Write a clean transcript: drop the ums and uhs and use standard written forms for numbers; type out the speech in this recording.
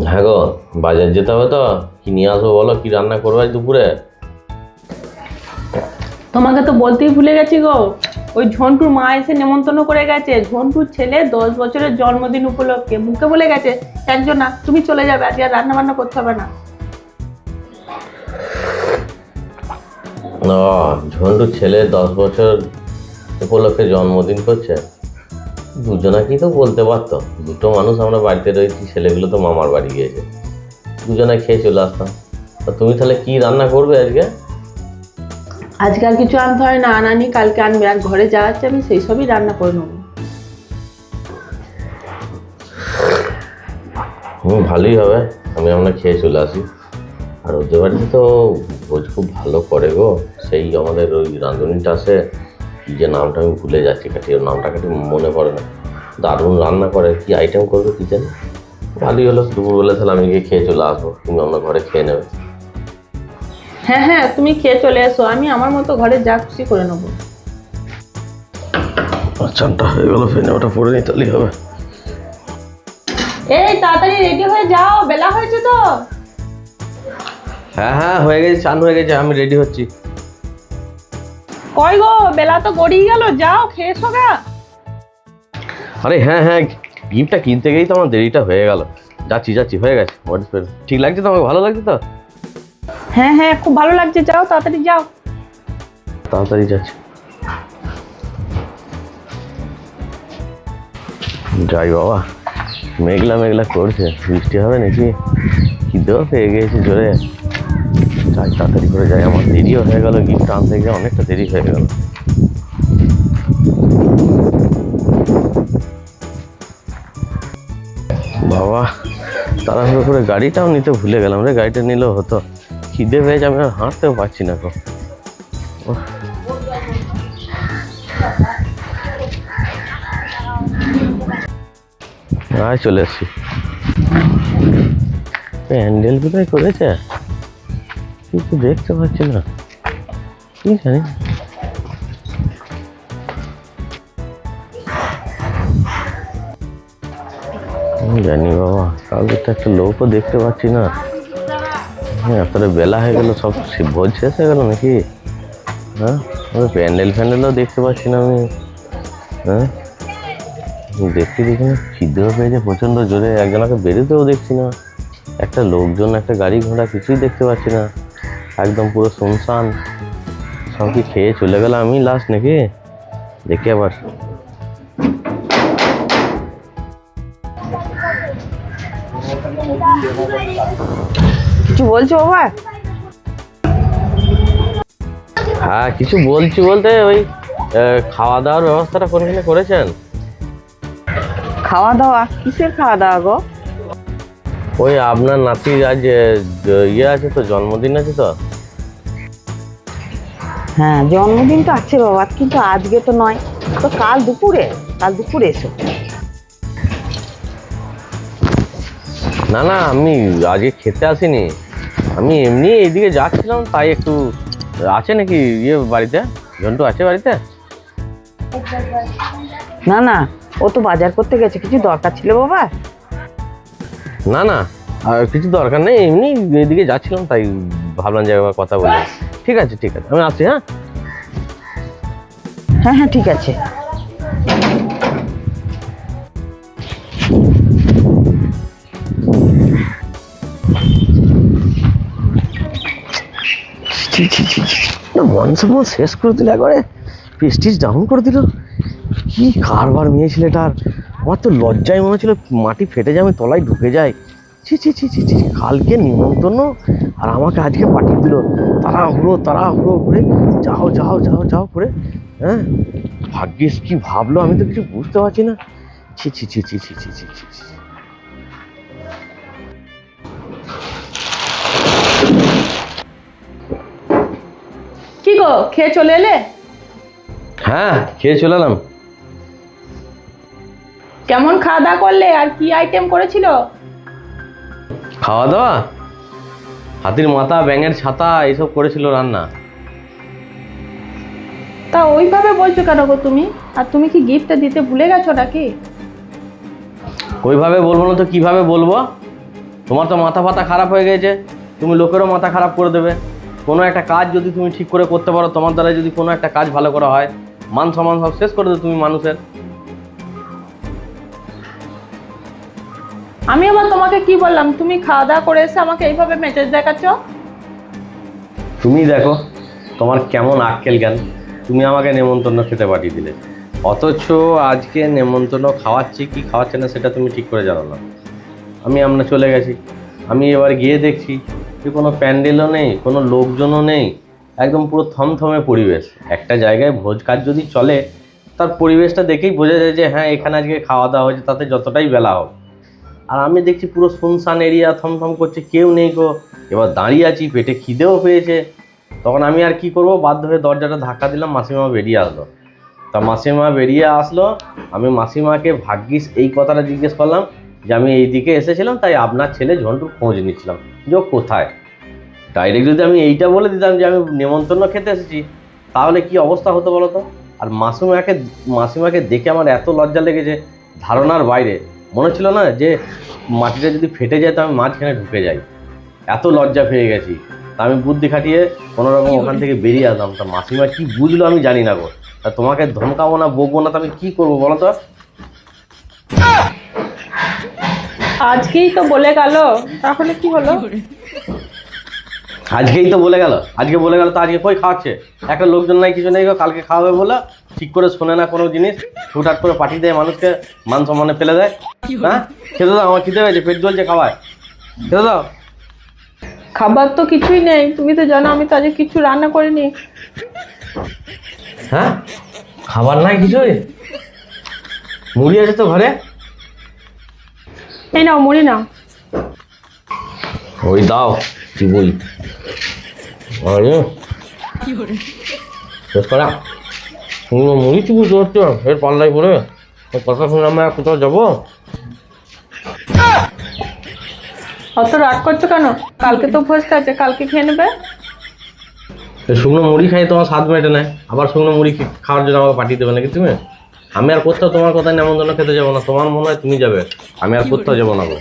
হ্যাঁ গো, বাজার যেতে হবে তো। কি নিয়ে আসবো বলো, কি রান্না করবে আজ দুপুরে? তোমাকে তো বলতেই ভুলে গেছি গো। ওই ঝন্টুর মা এসে নেমন্তন্ন করে গেছে, ঝন্টুর ছেলে 10 বছরের জন্মদিন উপলক্ষে মুখে বলে গেছে একজন না, তুমি চলে যাবে, আজকে আর রান্না বান্না করতে হবে না। ও, ঝন্টুর ছেলে 10 বছর উপলক্ষে জন্মদিন করছে। দুজনাকেই তো বলতে পারতো, দুটো মানুষ আমরা বাড়িতে রয়েছি, ছেলেগুলো তো মামার বাড়ি গিয়েছে, দুজনে খেয়ে চলে আসতাম। তা তুমি তাহলে কি রান্না করবে আজকে? আজকে আর কিছু আনতে হয় না, আনানি কালকে আনবে, আর ঘরে যা আছে আমি সেই সবই রান্না করে নেবো। ভালোই হবে, আমরা খেয়ে চলে আসি। আর ওদের বাড়িতে তো ভোজ খুব ভালো করে গো। সেই আমাদের ওই রাঁধুনিটা আছে, কি যে নামটা আমি ভুলে যাচ্ছি, ওর নামটা মনে পড়ে না। দারুণ রান্না করে, কি আইটেম করবে কি জানি। ভালোই হলো, দুপুরবেলা তাহলে আমি গিয়ে খেয়ে চলে আসবো, তুমি আমরা ঘরে খেয়ে নেবে। হ্যাঁ হ্যাঁ, তুমি খেয়ে চলে এসো, আমি আমার মতো ঘরে যা খুশি করে নেবো। চানটা হয়ে গেল, ফেনে ওটা পরে নিতেই হবে। এই তাড়াতাড়ি রেডি হয়ে যাও, বেলা হয়েছে তো। হ্যাঁ হ্যাঁ, হয়ে গেছে, চান হয়ে গেছে, আমি রেডি হচ্ছি। কই গো, বেলা তো গড়িয়ে গেল, যাও খেয়ে এসো গা। আরে হ্যাঁ হ্যাঁ, গিফটটা কিনতে গিয়েই তো আমার দেরিটা হয়ে গেল। যাচ্ছি, হয়ে গেছে। ঠিক লাগছে তো, আমাকে ভালো লাগছে তো? হ্যাঁ হ্যাঁ, খুব ভালো লাগছে, যাও তাড়াতাড়ি যাও। তাড়াতাড়ি যাচ্ছি, যাই বাবা। মেঘলা মেঘলা করছে, বৃষ্টি হবে নাকি? খিদেও পেয়ে গিয়েছে জোরে। যাই, তাড়াতাড়ি করে যাই, আমার দেরিও হয়ে গেল, গিফট আনতে গিয়ে অনেকটা দেরি হয়ে গেল। বাবা, তাড়াহুড়ো করে গাড়িটাও নিতে ভুলে গেলাম রে, গাড়িটা নিলেও হতো। খিদে পেয়েছে, আমি আর হাঁটতেও পারছি না গো। চলে এসছি। প্যান্ডেল কোথায় করেছে কিছু দেখতে পাচ্ছি না, কি জানি। জানি বাবা, কাউকে তো একটা লোকও দেখতে পাচ্ছি না। হ্যাঁ, এতটা বেলা হয়ে গেল, সব ভোজ শেষ হয়ে গেল নাকি? হ্যাঁ, প্যান্ডেলও দেখতে পাচ্ছি না আমি। হ্যাঁ, দেখতে দেখি না, খিদেও পেয়েছে প্রচণ্ড জোরে, একজনকে বেরোতেও দেখছি না, একটা লোকজন, একটা গাড়ি ঘোড়া কিছুই দেখতে পাচ্ছি না, একদম পুরো শুনশান। সব কি খেয়ে চলে গেল, আমি লাস্ট নাকি? দেখি আবার। কিছু বলছো বাবা? হ্যাঁ, কিছু বলছি বলতে ওই খাওয়া দাওয়ার ব্যবস্থাটা কোনখানে করেছেন? খাওয়া দাওয়া? কিসের খাওয়া দাওয়া গো? ওই আপনার নাতির আজ ইয়ে আছে তো, জন্মদিন আছে তো। হ্যাঁ, জন্মদিন তো আছে বাবা, কিন্তু আজকে তো নয়, তো কাল দুপুরে এসো। না না, আমি আজকে খেতে আসিনি, আমি এমনি এইদিকে যাচ্ছিলাম, তাই একটু। আছে নাকি ইয়ে বাড়িতে? ঝন্টু আছে বাড়িতে? না না, ও তো বাজার করতে গেছে, কিছু দরকার ছিল বাবা? না না, আর কিছু দরকার নেই, এমনি এইদিকে যাচ্ছিলাম, তাই ভাবলাম যে একবার কথা বলি। ঠিক আছে, আমি আসছি। হ্যাঁ হ্যাঁ হ্যাঁ, ঠিক আছে। মনসম্মান শেষ করে দিল একবারে, প্রেস্টিজ ডাউন করে দিল। কি কারবার মেয়ে ছেলেটার, আমার তো লজ্জায় মনে হচ্ছিল মাটি ফেটে যায়, আমি তলায় ঢুকে যাই। ছি ছি ছি ছি ছি, কালকে নিমন্ত্রণ আর আমাকে আজকে পাঠিয়ে দিল, তাড়াহুড়ো করে যাও করে। হ্যাঁ, ভাগ্যিস কি ভাবলো, আমি তো কিছু বুঝতে পারছি না। ছি ছি ছি ছি ছি ছি ছি ছি ছি। কি গো, খেয়ে চলে এলে? হ্যাঁ, খেয়ে চলে এলাম। কেমন খাওয়া দাওয়া করলে, আর কি আইটেম করেছিল? খাওয়া দাওয়া হাতির মাথা, ব্যাঙের ছাতা, এইসব করেছিল রান্না। তা ওইভাবে বলছো কেন গো তুমি? আর তুমি কি গিফটটা দিতে ভুলে গেছো নাকি? ওইভাবে বলবো না তো কিভাবে বলবো? তোমার তো মাথা ফাতা খারাপ হয়ে গেছে, তুমি লোকেরও মাথা খারাপ করে দেবে। কোনো একটা কাজ যদি তুমি ঠিক করে করতে পারো, তোমার দ্বারা যদি কোনো একটা কাজ ভালো করা হয়, মান সম্মান সব শেষ করে দেবে তুমি মানুষের। আমি আবার তোমাকে কি বললাম? তুমি খাওয়া দাওয়া করে এসে আমাকে এইভাবে মেজাজ দেখাচ্ছ। তুমি দেখো তোমার কেমন আক্কেল জ্ঞান, তুমি আমাকে নেমন্তন্ন খেতে পাঠিয়ে দিলে, অথচ আজকে নেমন্তন্ন খাওয়াচ্ছি কি খাওয়াচ্ছে না সেটা তুমি ঠিক করে জানো না। আমরা চলে গেছি, আমি এবার গিয়ে দেখছি যে কোনো প্যান্ডেলও নেই, কোনো লোকজনও নেই, একদম পুরো থমথমে পরিবেশ। একটা জায়গায় ভোজ কাজ যদি চলে, তার পরিবেশটা দেখেই বোঝা যায় যে হ্যাঁ এখানে আজকে খাওয়া দাওয়া হয়েছে, তাতে যতটাই বেলা হোক। আর আমি দেখছি পুরো শুনশান এরিয়া, থমথম করছে, কেউ নেই গো। এবার দাঁড়িয়ে আছি, পেটে খিদেও পেয়েছে। তখন আমি আর কি করব, বাধ্য হয়ে দরজাটা ধাক্কা দিলাম, মাসিমা বেরিয়ে আসলো। তা মাসিমা বেরিয়ে আসলো, আমি মাসিমাকে ভাগ্যিস এই কথাটা জিজ্ঞেস করলাম যে আমি এই দিকে এসেছিলাম, তাই আপনার ছেলে ঝন্টুর খোঁজ নিচ্ছিলাম, যে ও কোথায়। ডাইরেক্ট যদি আমি এইটা বলে দিতাম যে আমি নেমন্তন্ন খেতে এসেছি, তাহলে কি অবস্থা হতো বলো তো। আর মাসিমাকে দেখে আমার এত লজ্জা লেগেছে, ধারণার বাইরে। মনে ছিল না যে মাটিটা যদি ফেটে যায় তো আমি মাঝখানে ঢুকে যাই, এত লজ্জা পেয়ে গেছি। তা আমি বুদ্ধি খাটিয়ে কোনোরকম ওখান থেকে বেরিয়ে আসলাম। তা মাসিমা কি বুঝলো আমি জানি না গো। তা তোমাকে ধমকাবো না, বকবো না, তো আমি কি করবো বলো তো। আজকেই তো বলে গেল, তাহলে কি হলো? আজকেই তো বলে গেল, আজকে বলে গেল তো আজকে কই খাওয়াচ্ছে? একটা লোকজন নাই, কিছু নেই গো। কালকে খাওয়াবে বলে ঠিক করে শোনে না কোনো জিনিস, হুটহাট করে পাঠিয়ে দেয় মানুষকে, মান সম্মানে ফেলে দেয়। হ্যাঁ খেতে দাও, আমার খিদে হয়েছে, পেট জ্বলছে, খাওয়ায়, খেতে দাও। খাবার তো কিছুই নেই, তুমি তো জানো আমি তো আজকে কিছু রান্না করিনি। হ্যাঁ খাবার নাই কিছুই? মুড়ি আছে তো ঘরে? এই নাও মুড়ি নাও। ওই দাও কি বই, শেষ করা মুড়ি চুপু করছো এর পাল্লাই পরে কথা শুনে আমরা কোথাও যাবো? অত রাগ করছো কেন? কালকে তো ভোজটা আছে, কালকে খেয়ে নেবে। শুকনো মুড়ি খাই তোমার স্বাদ মেটে নেয়, আবার শুকনো মুড়ি খাওয়ার জন্য আমাকে পাঠিয়ে দেবে নাকি তুমি? আমি আর কোথাও তোমার কথা নেমন্তন্ন খেতে যাবো না। তোমার মনে হয় তুমি যাবে, আমি আর কোথাও যাবো না গো।